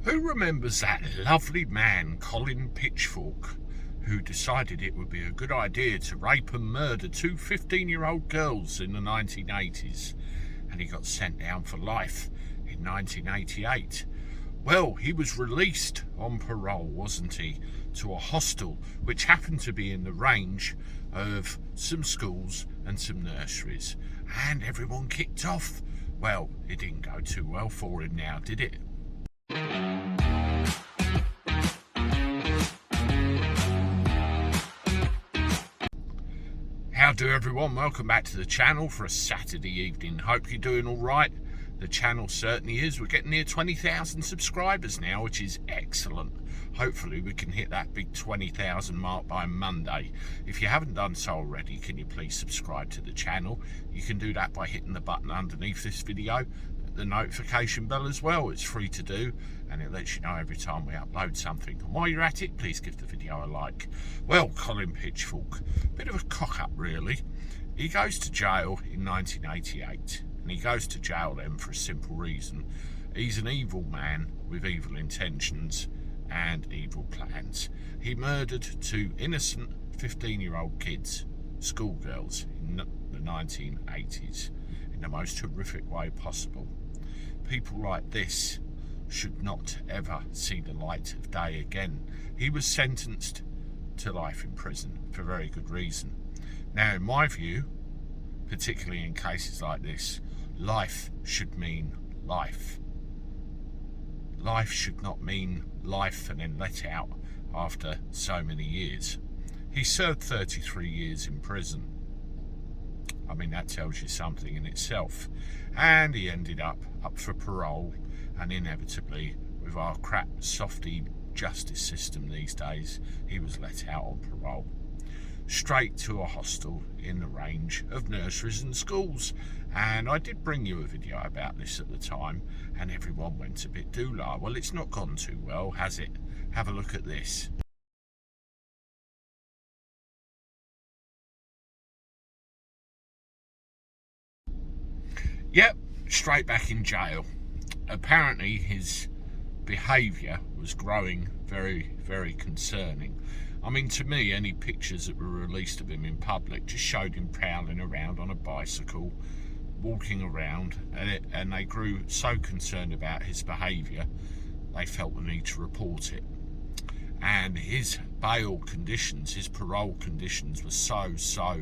Who remembers that lovely man, Colin Pitchfork, who decided it would be a good idea to rape and murder two 15-year-old girls in the 1980s, and he got sent down for life in 1988? Well, he was released on parole, wasn't he, to a hostel which happened to be in the range of some schools and some nurseries, and everyone kicked off. Well, it didn't go too well for him now, did it? How do everyone? Welcome back to the channel for a Saturday evening. Hope you're doing all right. The channel certainly is. We're getting near 20,000 subscribers now, which is excellent. Hopefully we can hit that big 20,000 mark by Monday. If you haven't done so already, can you please subscribe to the channel? You can do that by hitting the button underneath this video, the notification bell as well. It's free to do, and it lets you know every time we upload something. And while you're at it, please give the video a like. Well, Colin Pitchfork, bit of a cock-up really. He goes to jail in 1988, and he goes to jail then for a simple reason. He's an evil man with evil intentions and evil plans. He murdered two innocent 15-year-old kids, schoolgirls, in the 1980s in the most horrific way possible. People like this should not ever see the light of day again. He was sentenced to life in prison for very good reason. Now, in my view, particularly in cases like this, life should mean life. Life should not mean life and then let out after so many years. He served 33 years in prison. I mean, that tells you something in itself. And he ended up for parole, and inevitably, with our crap softy justice system these days, he was let out on parole. Straight to a hostel in the range of nurseries and schools. And I did bring you a video about this at the time, and everyone went a bit doolard. Well, it's not gone too well, has it? Have a look at this. Yep, straight back in jail. Apparently his behaviour was growing very, very concerning. I mean, to me, any pictures that were released of him in public just showed him prowling around on a bicycle, walking around, and they grew so concerned about his behaviour, they felt the need to report it. And his bail conditions, his parole conditions were so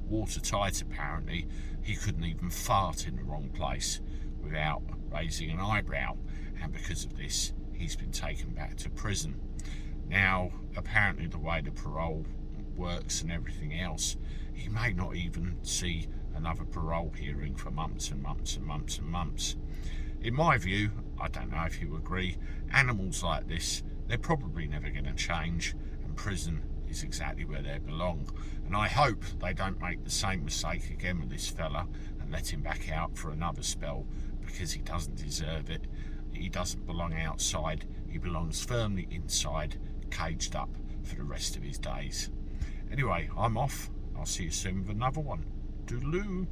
watertight apparently, he couldn't even fart in the wrong place without raising an eyebrow. And because of this, he's been taken back to prison. Now, apparently the way the parole works and everything else, he may not even see another parole hearing for months and months and months and months. In my view, I don't know if you agree, animals like this, they're probably never going to change, and prison is exactly where they belong. And I hope they don't make the same mistake again with this fella and let him back out for another spell, because he doesn't deserve it. He doesn't belong outside, he belongs firmly inside, caged up for the rest of his days. Anyway, I'm off. I'll see you soon with another one. Toodaloo.